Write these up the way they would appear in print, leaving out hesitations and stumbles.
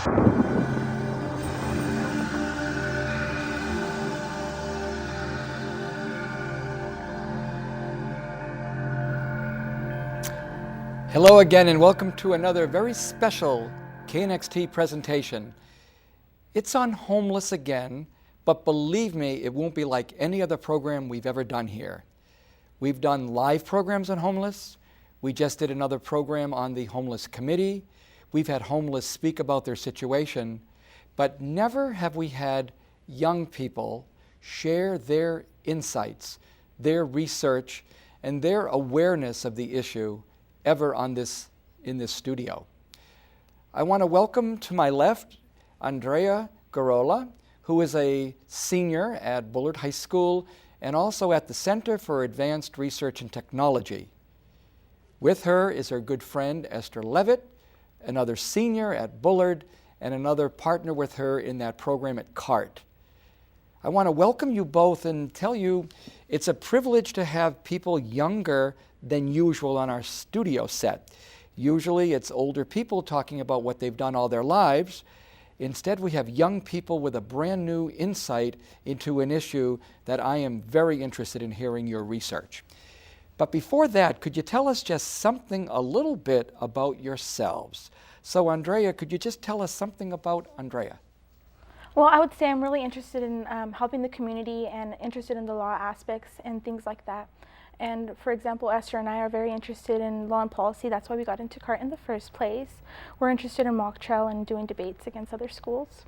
Hello again and welcome to another very special KNXT presentation. It's on homeless again, but believe me, it won't be like any other program we've ever done here. We've done live programs on homeless. We just did another program on the homeless committee. We've had homeless speak about their situation, but never have we had young people share their insights, their research, and their awareness of the issue ever in this studio. I want to welcome to my left Andrea Gurrola, who is a senior at Bullard High School and also at the Center for Advanced Research and Technology. With her is her good friend Esther Levitt, another senior at Bullard and another partner with her in that program at C.A.R.T. I want to welcome you both and tell you it's a privilege to have people younger than usual on our studio set. Usually it's older people talking about what they've done all their lives. Instead, we have young people with a brand new insight into an issue that I am very interested in hearing your research. But before that, could you tell us just something a little bit about yourselves? So Andrea, could you just tell us something about Andrea? Well, I would say I'm really interested in helping the community and interested in the law aspects and things like that. And for example, Esther and I are very interested in law and policy. That's why we got into C.A.R.T in the first place. We're interested in mock trial and doing debates against other schools.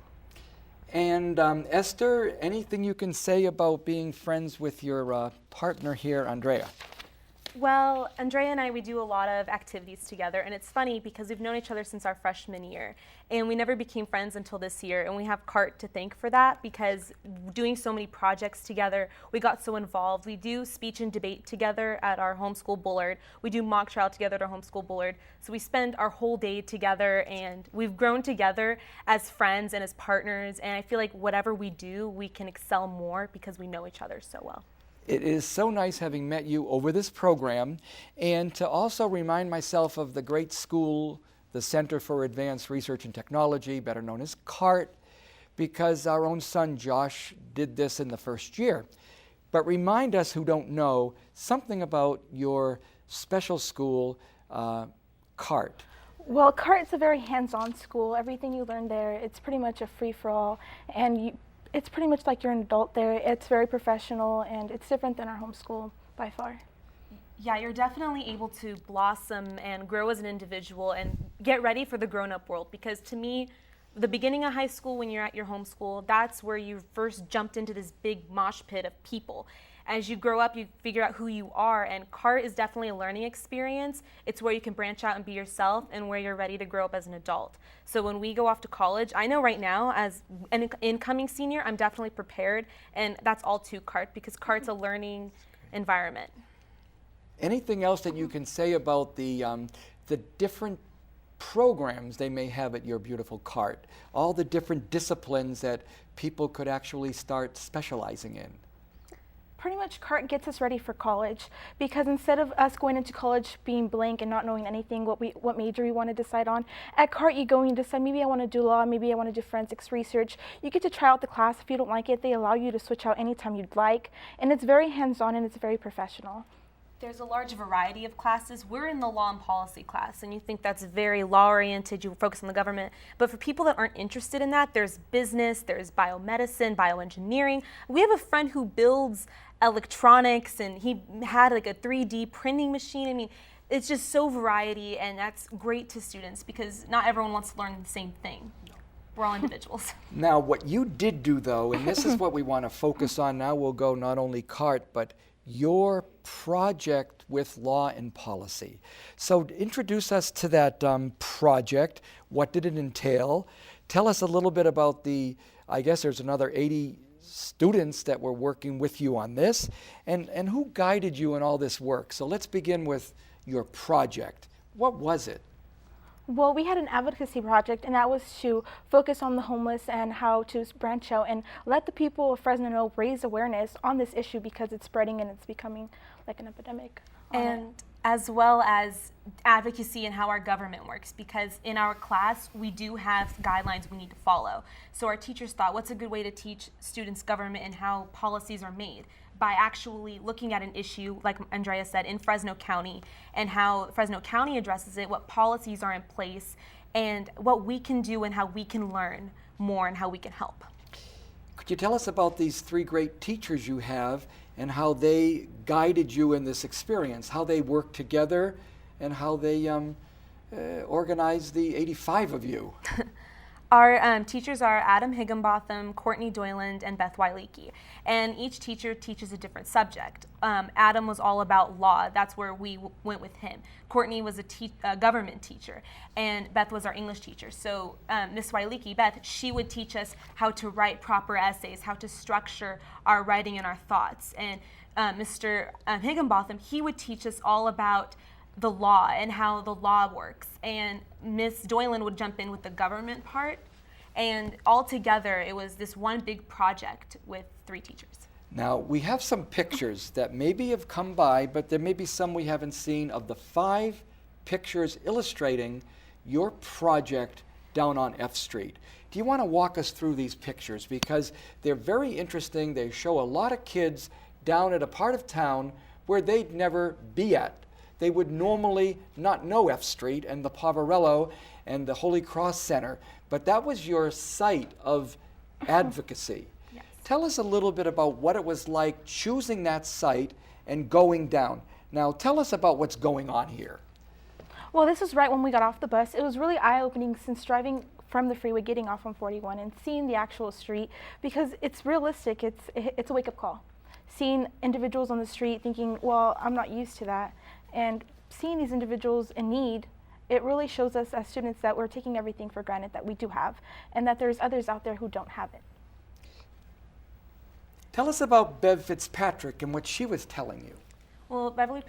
And Esther, anything you can say about being friends with your partner here, Andrea? Well, Andrea and I, we do a lot of activities together, and it's funny because we've known each other since our freshman year, and we never became friends until this year, and we have C.A.R.T to thank for that because doing so many projects together, we got so involved. We do speech and debate together at our homeschool Bullard. We do mock trial together at our homeschool Bullard, so we spend our whole day together, and we've grown together as friends and as partners, and I feel like whatever we do, we can excel more because we know each other so well. It is so nice having met you over this program, and to also remind myself of the great school, the Center for Advanced Research and Technology, better known as C.A.R.T, because our own son Josh did this in the first year. But remind us who don't know something about your special school, C.A.R.T. Well, C.A.R.T is a very hands-on school. Everything you learn there, it's pretty much a free-for-all, and it's pretty much like you're an adult there. It's very professional, and it's different than our homeschool by far. Yeah, you're definitely able to blossom and grow as an individual and get ready for the grown-up world, because to me, the beginning of high school when you're at your homeschool, that's where you first jumped into this big mosh pit of people. As you grow up, you figure out who you are, and C.A.R.T is definitely a learning experience. It's where you can branch out and be yourself and where you're ready to grow up as an adult. So when we go off to college, I know right now as an incoming senior, I'm definitely prepared, and that's all to C.A.R.T because C.A.R.T's a learning environment. Anything else that you can say about the different programs they may have at your beautiful C.A.R.T, all the different disciplines that people could actually start specializing in? Pretty much C.A.R.T gets us ready for college, because instead of us going into college being blank and not knowing anything what major we want to decide on, at C.A.R.T you go and you decide, maybe I want to do law, maybe I want to do forensics research. You get to try out the class. If you don't like it, they allow you to switch out anytime you'd like, and it's very hands-on and it's very professional. There's a large variety of classes. We're in the law and policy class, and you think that's very law-oriented, you focus on the government. But for people that aren't interested in that, there's business, there's biomedicine, bioengineering. We have a friend who builds electronics, and he had like a 3D printing machine. I mean, it's just so variety, and that's great to students because not everyone wants to learn the same thing. We're all individuals. Now, what you did do, though, and this is what we want to focus on now, we'll go not only C.A.R.T, but your project with law and policy. So introduce us to that project. What did it entail? Tell us a little bit about I guess there's another 80 students that were working with you on this, and who guided you in all this work. So let's begin with your project. What was it? Well, we had an advocacy project, and that was to focus on the homeless and how to branch out and let the people of Fresno know, raise awareness on this issue because it's spreading and it's becoming like an epidemic. And as well as advocacy and how our government works, because in our class we do have guidelines we need to follow. So our teachers thought, what's a good way to teach students government and how policies are made? By actually looking at an issue, like Andrea said, in Fresno County, and how Fresno County addresses it, what policies are in place, and what we can do and how we can learn more and how we can help. Could you tell us about these 3 great teachers you have and how they guided you in this experience, how they worked together, and how they organized the 85 of you? Our teachers are Adam Higginbotham, Courtney Doyland, and Beth Wilecki. And each teacher teaches a different subject. Adam was all about law. That's where we went with him. Courtney was a government teacher, and Beth was our English teacher. So Miss Wilecki, Beth, she would teach us how to write proper essays, how to structure our writing and our thoughts. And Mr. Higginbotham, he would teach us all about the law and how the law works. And Miss Doyland would jump in with the government part. And all together, it was this one big project with 3 teachers. Now, we have some pictures that maybe have come by, but there may be some we haven't seen, of the 5 pictures illustrating your project down on F Street. Do you want to walk us through these pictures? Because they're very interesting. They show a lot of kids down at a part of town where they'd never be at. They would normally not know F Street and the Poverello and the Holy Cross Center, but that was your site of advocacy. Yes. Tell us a little bit about what it was like choosing that site and going down. Now, tell us about what's going on here. Well, this was right when we got off the bus. It was really eye-opening since driving from the freeway, getting off on 41 and seeing the actual street, because it's realistic. It's a wake-up call. Seeing individuals on the street thinking, well, I'm not used to that. And seeing these individuals in need, it really shows us as students that we're taking everything for granted that we do have, and that there's others out there who don't have it. Tell us about Bev Fitzpatrick and what she was telling you. Well, Beverly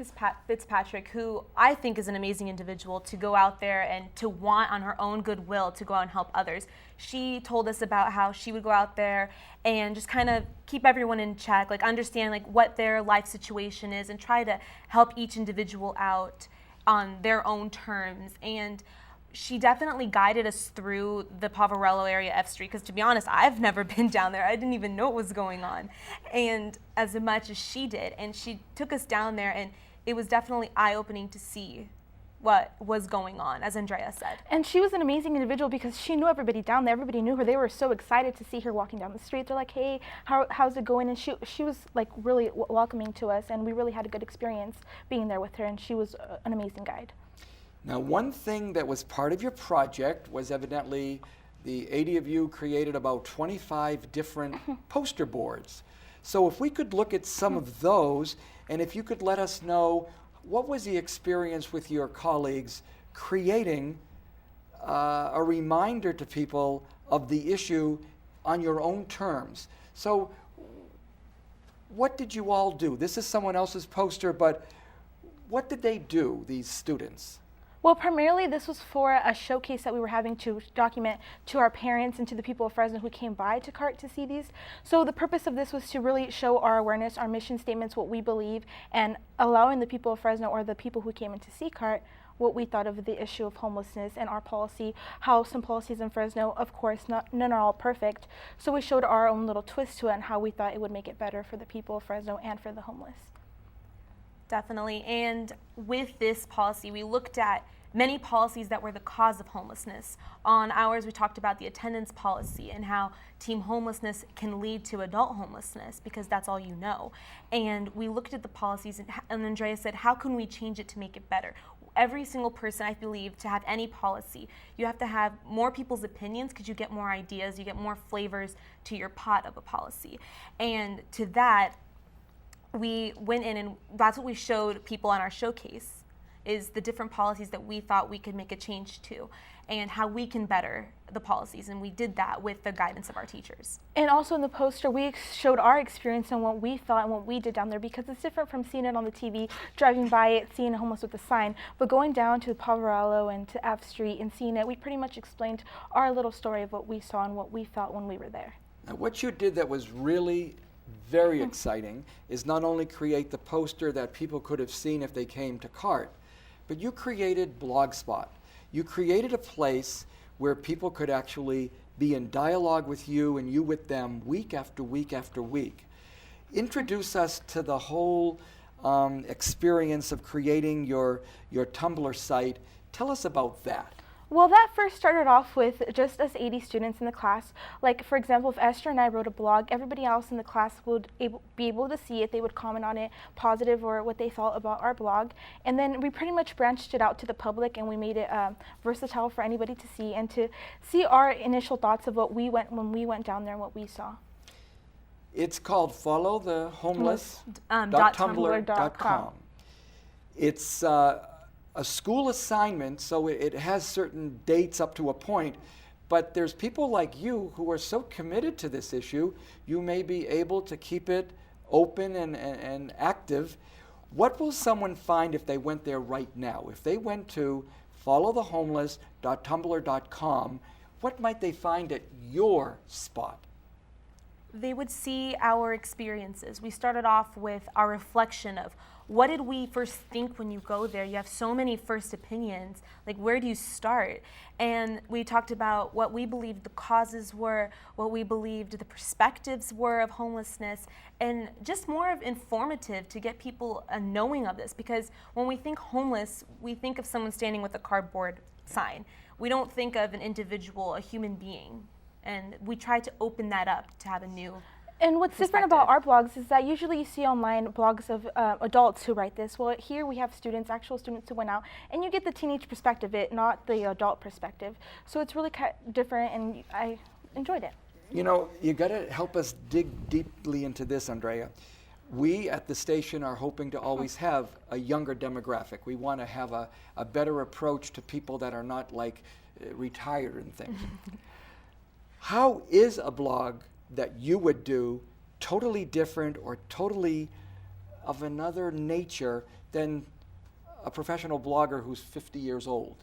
Fitzpatrick, who I think is an amazing individual to go out there and to want on her own goodwill to go out and help others. She told us about how she would go out there and just kind of keep everyone in check, like understand like what their life situation is and try to help each individual out on their own terms. And she definitely guided us through the Poverello area, F Street, because to be honest, I've never been down there. I didn't even know what was going on, and as much as she did. And she took us down there, and it was definitely eye-opening to see what was going on, as Andrea said. And she was an amazing individual because she knew everybody down there. Everybody knew her. They were so excited to see her walking down the street. They're like, hey, how's it going? And she was like really welcoming to us, and we really had a good experience being there with her, and she was an amazing guide. Now, one thing that was part of your project was evidently the 80 of you created about 25 different poster boards. So if we could look at some of those, and if you could let us know what was the experience with your colleagues creating a reminder to people of the issue on your own terms. So what did you all do? This is someone else's poster, but what did they do, these students? Well, primarily this was for a showcase that we were having to document to our parents and to the people of Fresno who came by to C.A.R.T to see these. So the purpose of this was to really show our awareness, our mission statements, what we believe, and allowing the people of Fresno, or the people who came in to see C.A.R.T, what we thought of the issue of homelessness and our policy, how some policies in Fresno, of course, none are all perfect. So we showed our own little twist to it and how we thought it would make it better for the people of Fresno and for the homeless. Definitely. And with this policy, we looked at many policies that were the cause of homelessness. On ours, we talked about the attendance policy and how team homelessness can lead to adult homelessness because that's all you know. And we looked at the policies, and Andrea said, how can we change it to make it better? Every single person, I believe, to have any policy, you have to have more people's opinions because you get more ideas, you get more flavors to your pot of a policy. And to that, we went in, and that's what we showed people on our showcase, is the different policies that we thought we could make a change to and how we can better the policies. And we did that with the guidance of our teachers. And also in the poster, we showed our experience and what we thought and what we did down there, because it's different from seeing it on the TV, driving by it, seeing a homeless with a sign. But going down to Poverello and to F Street and seeing it, we pretty much explained our little story of what we saw and what we felt when we were there. Now, what you did that was really very exciting, is not only create the poster that people could have seen if they came to C.A.R.T, but you created Blogspot. You created a place where people could actually be in dialogue with you and you with them week after week after week. Introduce us to the whole experience of creating your Tumblr site. Tell us about that. Well, that first started off with just us 80 students in the class. Like, for example, if Esther and I wrote a blog, everybody else in the class would be able to see it. They would comment on it, positive or what they thought about our blog. And then we pretty much branched it out to the public, and we made it versatile for anybody to see and to see our initial thoughts of what we went when we went down there and what we saw. It's called Follow the Homeless. .tumblr.com. It's a school assignment, so it has certain dates up to a point, but there's people like you who are so committed to this issue, you may be able to keep it open and active. What will someone find if they went there right now? If they went to followthehomeless.tumblr.com, what might they find at your spot? They would see our experiences. We started off with our reflection of what did we first think when you go there? You have so many first opinions. Like, where do you start? And we talked about what we believed the causes were, what we believed the perspectives were of homelessness, and just more of informative to get people a knowing of this. Because when we think homeless, we think of someone standing with a cardboard sign. We don't think of an individual, a human being. And we try to open that up to have a new And what's different about our blogs is that usually you see online blogs of adults who write this. Well, here we have students, actual students who went out, and you get the teenage perspective, not the adult perspective. So it's really different, and I enjoyed it. You know, you got to help us dig deeply into this, Andrea. We at the station are hoping to always have a younger demographic. We want to have a better approach to people that are not like retired and things. How is a blog that you would do totally different or totally of another nature than a professional blogger who's 50 years old?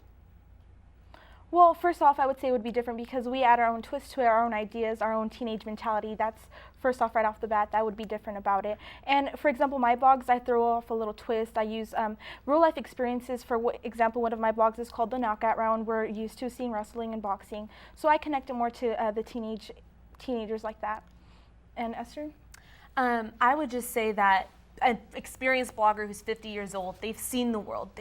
Well, first off, I would say it would be different because we add our own twist to it, our own ideas, our own teenage mentality. That's first off, right off the bat, that would be different about it. And for example, my blogs, I throw off a little twist. I use real life experiences. For example, one of my blogs is called The Knockout Round. We're used to seeing wrestling and boxing. So I connect it more to the teenagers like that. And Esther? I would just say that an experienced blogger who's 50 years old, they've seen the world.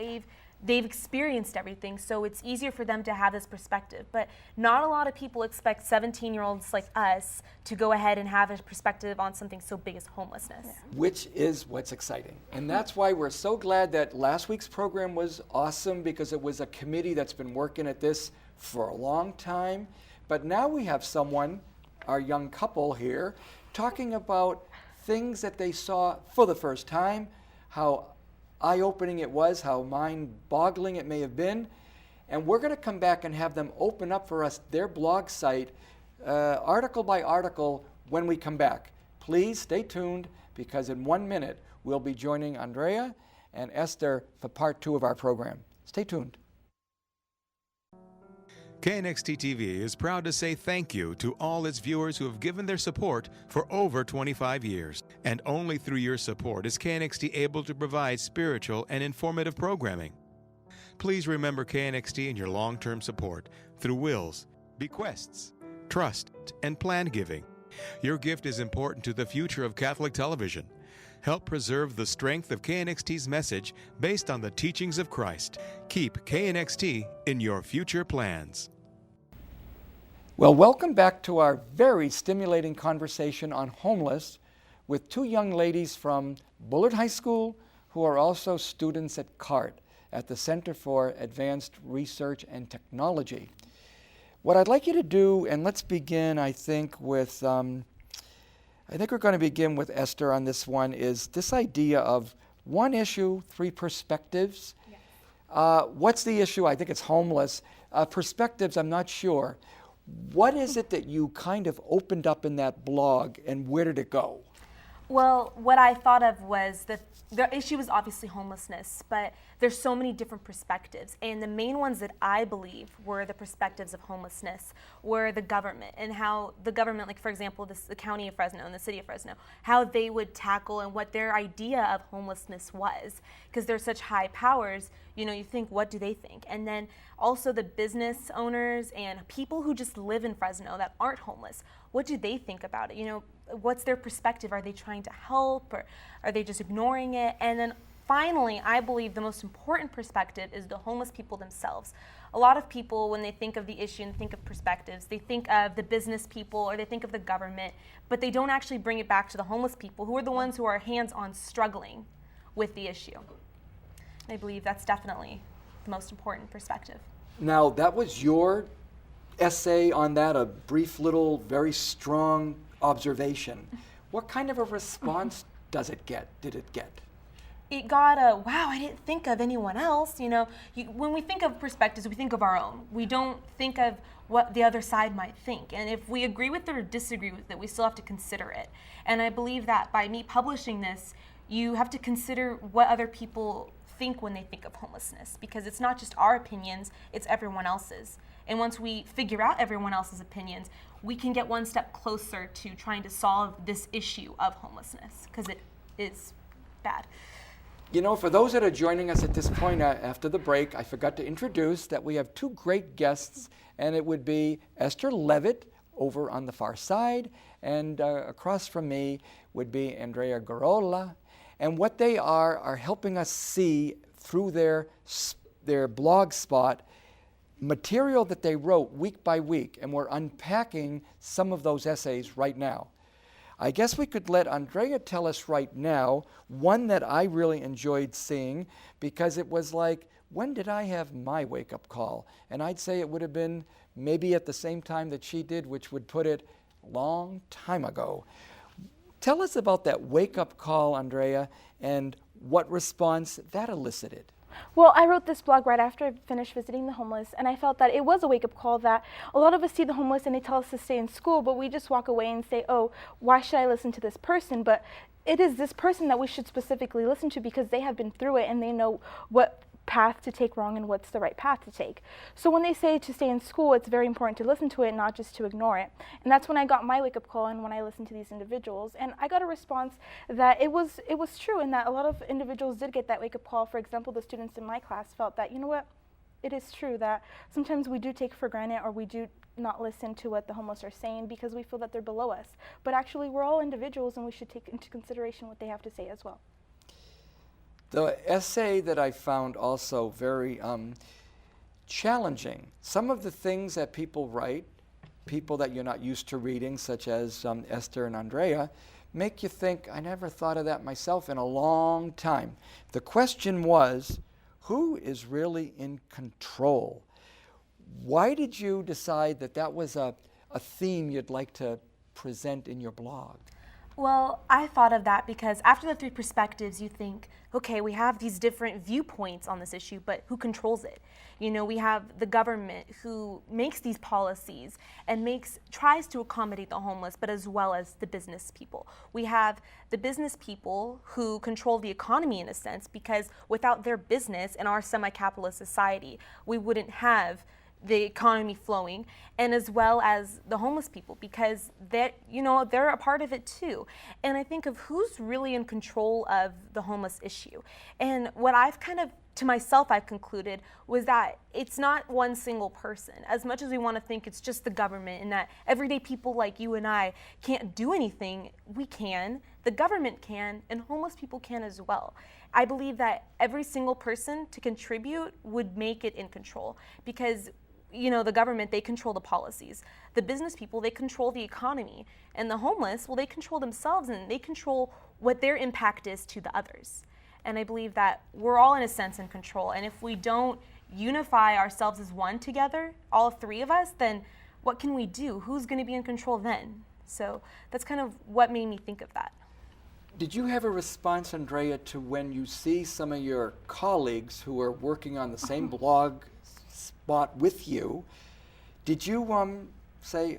They've experienced everything, so it's easier for them to have this perspective. But not a lot of people expect 17-year-olds like us to go ahead and have a perspective on something so big as homelessness. Yeah. Which is what's exciting. And that's why we're so glad that last week's program was awesome, because it was a committee that's been working at this for a long time. But now we have someone, our young couple here, talking about things that they saw for the first time, how eye-opening it was, how mind-boggling it may have been. And we're going to come back and have them open up for us their blog site, article by article, when we come back. Please stay tuned, because in 1 minute we'll be joining Andrea and Esther for part 2 of our program. Stay tuned. KNXT TV is proud to say thank you to all its viewers who have given their support for over 25 years. And only through your support is KNXT able to provide spiritual and informative programming. Please remember KNXT in your long-term support through wills, bequests, trust, and planned giving. Your gift is important to the future of Catholic television. Help preserve the strength of KNXT's message based on the teachings of Christ. Keep KNXT in your future plans. Well, welcome back to our very stimulating conversation on homeless with 2 young ladies from Bullard High School who are also students at C.A.R.T, at the Center for Advanced Research and Technology. What I'd like you to do, and let's begin, I think, with I think we're going to begin with Esther on this one, is this idea of 1 issue, 3 perspectives. Yes. What's the issue? I think it's homeless. Perspectives, I'm not sure. What is it that you kind of opened up in that blog, and where did it go? Well, what I thought of was the issue is obviously homelessness, but there's so many different perspectives. And the main ones that I believe were the perspectives of homelessness were the government, and how the government, like for example, the county of Fresno and the city of Fresno, how they would tackle and what their idea of homelessness was. Because they're such high powers, you know, you think, what do they think? And then also the business owners and people who just live in Fresno that aren't homeless, what do they think about it? You know, what's their perspective? Are they trying to help, or are they just ignoring it? And then finally, I believe the most important perspective is the homeless people themselves. A lot of people, when they think of the issue and think of perspectives, they think of the business people or they think of the government, but they don't actually bring it back to the homeless people, who are the ones who are hands-on struggling with the issue. And I believe that's definitely the most important perspective. Now, that was your essay on that, a brief little, very strong observation. What kind of a response did it get? It got a, wow, I didn't think of anyone else. You know, when we think of perspectives, we think of our own. We don't think of what the other side might think. And if we agree with it or disagree with it, we still have to consider it. And I believe that by me publishing this, you have to consider what other people think when they think of homelessness, because it's not just our opinions, it's everyone else's. And once we figure out everyone else's opinions, we can get one step closer to trying to solve this issue of homelessness, because it is bad. You know, for those that are joining us at this point after the break, I forgot to introduce that we have two great guests, and it would be Esther Levitt over on the far side, and across from me would be Andrea Gurrola. And what they are helping us see through their blog spot material that they wrote week by week, and we're unpacking some of those essays right now. I guess we could let Andrea tell us right now one that I really enjoyed seeing, because it was like, when did I have my wake-up call? And I'd say it would have been maybe at the same time that she did, which would put it a long time ago. Tell us about that wake-up call, Andrea, and what response that elicited. Well, I wrote this blog right after I finished visiting the homeless, and I felt that it was a wake-up call that a lot of us see the homeless and they tell us to stay in school, but we just walk away and say, oh, why should I listen to this person? But it is this person that we should specifically listen to, because they have been through it and they know what path to take wrong and what's the right path to take. So when they say to stay in school, it's very important to listen to it, not just to ignore it. And that's when I got my wake-up call, and when I listened to these individuals. And I got a response that it was true, and that a lot of individuals did get that wake-up call. For example, the students in my class felt that, you know what, it is true that sometimes we do take for granted, or we do not listen to what the homeless are saying because we feel that they're below us. But actually, we're all individuals, and we should take into consideration what they have to say as well. The essay that I found also very challenging. Some of the things that people write, people that you're not used to reading, such as Esther and Andrea, make you think, I never thought of that myself in a long time. The question was, who is really in control? Why did you decide that that was a theme you'd like to present in your blog? Well, I thought of that because after the three perspectives, you think, okay, we have these different viewpoints on this issue, but who controls it? You know, we have the government who makes these policies and tries to accommodate the homeless, but as well as the business people. We have the business people who control the economy in a sense, because without their business in our semi-capitalist society, we wouldn't have the economy flowing, and as well as the homeless people, because they're a part of it too. And I think of who's really in control of the homeless issue. And what I've I've concluded was that it's not one single person. As much as we want to think it's just the government and that everyday people like you and I can't do anything, we can, the government can, and homeless people can as well. I believe that every single person to contribute would make it in control, because the government, they control the policies. The business people, they control the economy. And the homeless, well, they control themselves, and they control what their impact is to the others. And I believe that we're all in a sense in control. And if we don't unify ourselves as one together, all three of us, then what can we do? Who's going to be in control then? So that's kind of what made me think of that. Did you have a response, Andrea, to when you see some of your colleagues who are working on the same blog spot with you, did you say,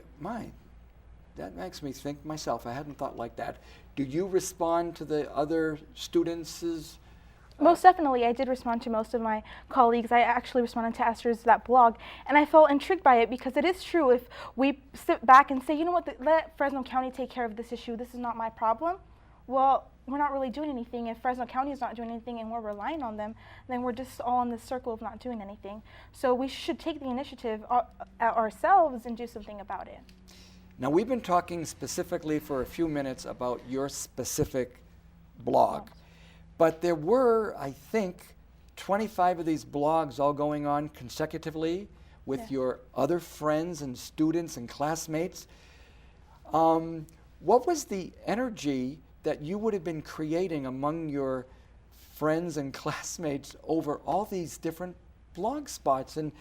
that makes me think myself, I hadn't thought like that? Do you respond to the other students'? Most definitely, I did respond to most of my colleagues. I actually responded to Esther's that blog, and I felt intrigued by it because it is true. If we sit back and say, you know what, let Fresno County take care of this issue, this is not my problem, well, we're not really doing anything. If Fresno County is not doing anything and we're relying on them, then we're just all in this circle of not doing anything. So we should take the initiative ourselves and do something about it. Now, we've been talking specifically for a few minutes about your specific blog. But there were, I think, 25 of these blogs all going on consecutively with your other friends and students and classmates. What was the energy that you would have been creating among your friends and classmates over all these different blog spots? And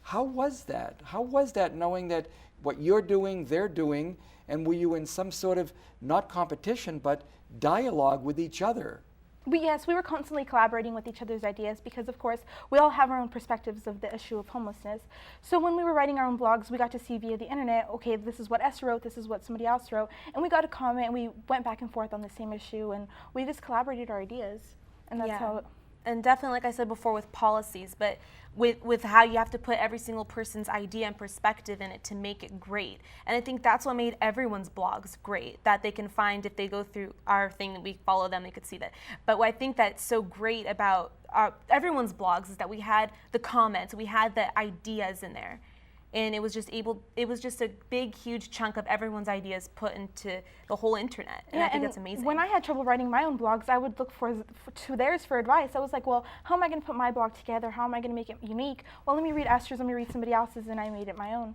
how was that? How was that, knowing that what you're doing, they're doing, and were you in some sort of, not competition, but dialogue with each other? Yes, we were constantly collaborating with each other's ideas because, of course, we all have our own perspectives of the issue of homelessness. So when we were writing our own blogs, we got to see via the internet, okay, this is what Esther wrote, this is what somebody else wrote, and we got to comment, and we went back and forth on the same issue, and we just collaborated our ideas, and that's how it. And definitely, like I said before, with policies, but with how you have to put every single person's idea and perspective in it to make it great. And I think that's what made everyone's blogs great, that they can find, if they go through our thing that we follow them, they could see that. But what I think that's so great about everyone's blogs is that we had the comments, we had the ideas in there. And it was just a big, huge chunk of everyone's ideas put into the whole internet. And I think that's amazing. When I had trouble writing my own blogs, I would look to theirs for advice. I was like, well, how am I going to put my blog together? How am I going to make it unique? Well, let me read Esther's, let me read somebody else's, and I made it my own.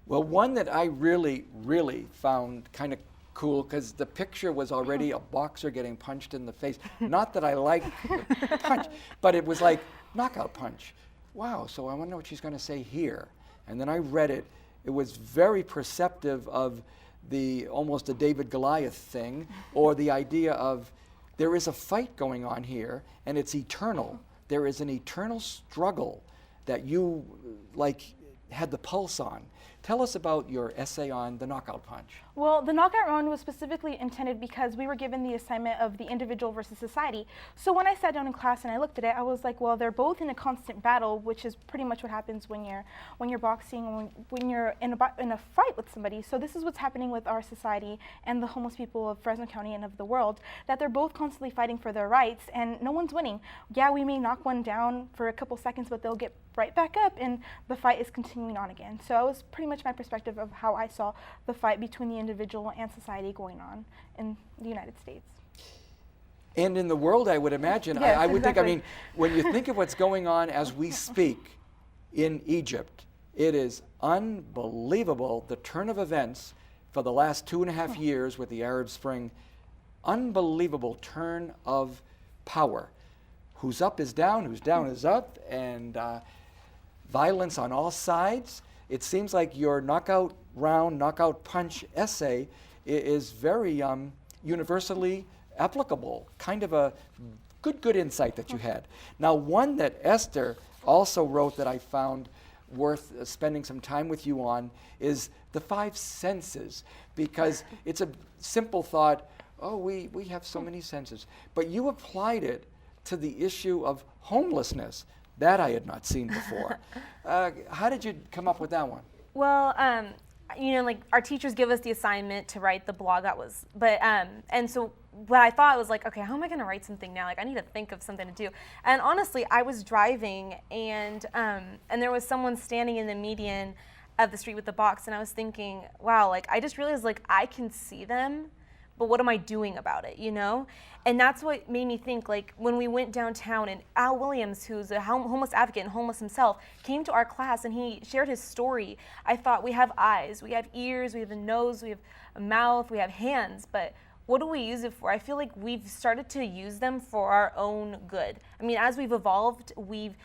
Well, one that I really, really found kind of cool, because the picture was already a boxer getting punched in the face. Not that I like the punch, but it was like knockout punch. Wow, so I wonder what she's going to say here. And then I read it. It was very perceptive of almost a David Goliath thing, or the idea of there is a fight going on here, and it's eternal. There is an eternal struggle that you had the pulse on. Tell us about your essay on the knockout punch. Well, the knockout round was specifically intended because we were given the assignment of the individual versus society. So when I sat down in class and I looked at it, I was like, well, they're both in a constant battle, which is pretty much what happens when you're boxing and when you're in a fight with somebody. So this is what's happening with our society and the homeless people of Fresno County and of the world, that they're both constantly fighting for their rights and no one's winning. Yeah, we may knock one down for a couple seconds, but they'll get right back up and the fight is continuing on again. So it was pretty much my perspective of how I saw the fight between the individual and society going on in the United States. And in the world, I would imagine. Yes, I would exactly. think, when you think of what's going on as we speak in Egypt, it is unbelievable, the turn of events for the last 2.5 years with the Arab Spring. Unbelievable turn of power. Who's up is down, who's down is up, and violence on all sides. It seems like your knockout round, knockout punch essay is very universally applicable, kind of a good insight that you had. Now, one that Esther also wrote that I found worth spending some time with you on is the 5 senses, because it's a simple thought, oh, we have so many senses, but you applied it to the issue of homelessness. That I had not seen before. How did you come up with that one? Well, our teachers give us the assignment to write the blog. And so what I thought was okay, how am I going to write something now? I need to think of something to do. And honestly, I was driving and there was someone standing in the median of the street with the box, and I was thinking, wow, I just realized I can see them, but what am I doing about it, And that's what made me think, when we went downtown and Al Williams, who's a homeless advocate and homeless himself, came to our class and he shared his story. I thought, we have eyes, we have ears, we have a nose, we have a mouth, we have hands, but what do we use it for? I feel like we've started to use them for our own good. As we've evolved, we've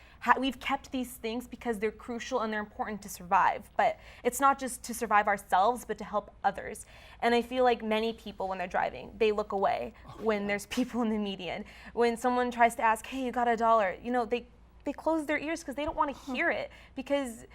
kept these things because they're crucial and they're important to survive. But it's not just to survive ourselves, but to help others. And I feel like many people, when they're driving, they look away when there's people in the median. When someone tries to ask, hey, you got $1? They close their ears because they don't want to hear it, because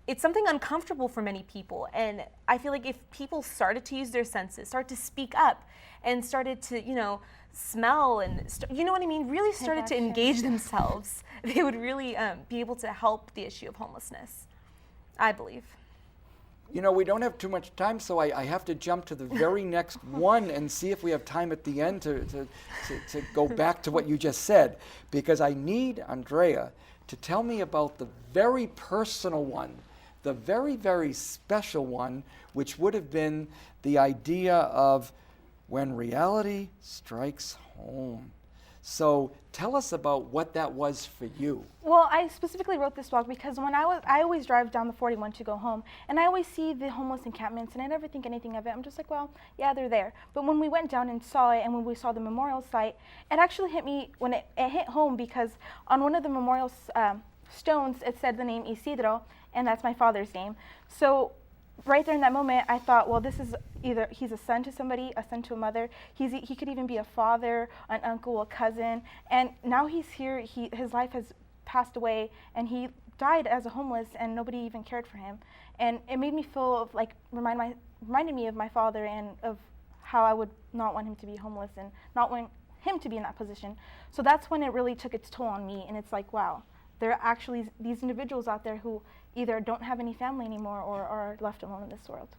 it's something uncomfortable for many people. And I feel like if people started to use their senses, start to speak up, and started to, smell and, you know what I mean, really started to engage themselves, they would really be able to help the issue of homelessness, I believe. We don't have too much time, so I have to jump to the very next one and see if we have time at the end to go back to what you just said, because I need Andrea to tell me about the very personal one, the very, very special one, which would have been the idea of when reality strikes home. So tell us about what that was for you. Well, I specifically wrote this blog because when I always drive down the 41 to go home, and I always see the homeless encampments, and I never think anything of it. I'm just like, well, yeah, they're there. But when we went down and saw it, and when we saw the memorial site, it actually hit me when it hit home, because on one of the memorial stones, it said the name Isidro, and that's my father's name. So right there in that moment, I thought, well, this is either he's a son to somebody, a son to a mother. He could even be a father, an uncle, a cousin. And now he's here. His life has passed away, and he died as a homeless, and nobody even cared for him. And it made me feel like reminded me of my father and of how I would not want him to be homeless and not want him to be in that position. So that's when it really took its toll on me. And it's like, wow, there are actually these individuals out there who either don't have any family anymore or are left alone in this world.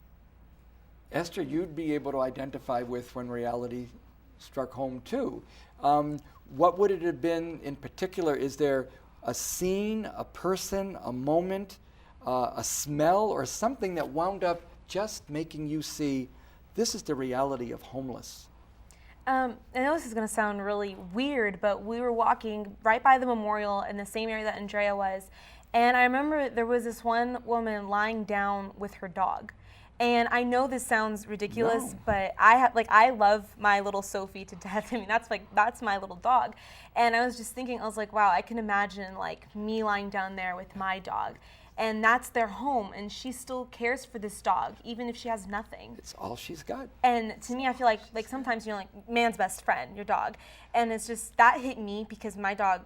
Esther, you'd be able to identify with when reality struck home too. What would it have been in particular? Is there a scene, a person, a moment, a smell, or something that wound up just making you see this is the reality of homeless? I know this is going to sound really weird, but we were walking right by the memorial in the same area that Andrea was, and I remember there was this one woman lying down with her dog. And I know this sounds ridiculous, but I love my little Sophie to death. I mean, that's my little dog. And I was just thinking, I was like, wow, I can imagine me lying down there with my dog. And that's their home, and she still cares for this dog, even if she has nothing. It's all she's got. And to me, I feel like sometimes, man's best friend, your dog. And it's just, that hit me because my dog,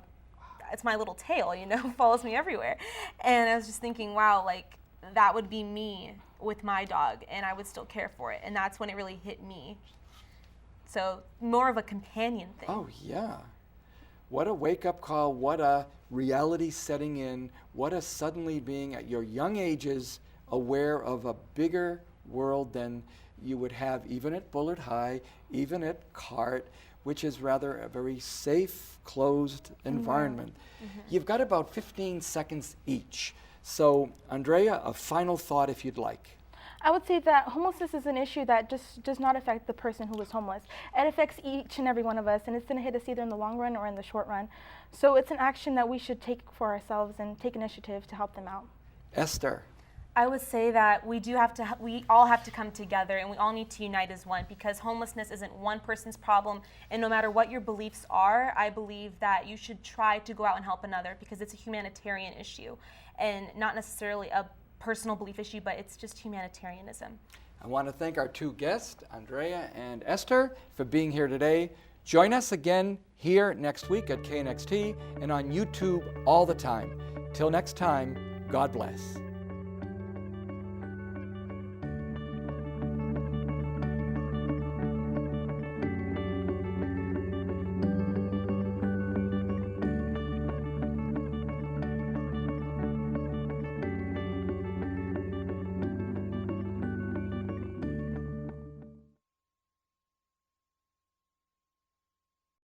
it's my little tail, follows me everywhere. And I was just thinking, wow, that would be me with my dog, and I would still care for it. And that's when it really hit me. So more of a companion thing. Oh, yeah. What a wake-up call, what a reality setting in, what a suddenly being at your young ages aware of a bigger world than you would have even at Bullard High, even at C.A.R.T, which is rather a very safe, closed environment. Mm-hmm. You've got about 15 seconds each. So, Andrea, a final thought if you'd like. I would say that homelessness is an issue that just does not affect the person who is homeless. It affects each and every one of us, and it's going to hit us either in the long run or in the short run. So it's an action that we should take for ourselves and take initiative to help them out. Esther. I would say that we all have to come together, and we all need to unite as one, because homelessness isn't one person's problem, and no matter what your beliefs are, I believe that you should try to go out and help another, because it's a humanitarian issue and not necessarily a personal belief issue, but it's just humanitarianism. I want to thank our two guests, Andrea and Esther, for being here today. Join us again here next week at KNXT and on YouTube all the time. Till next time, God bless.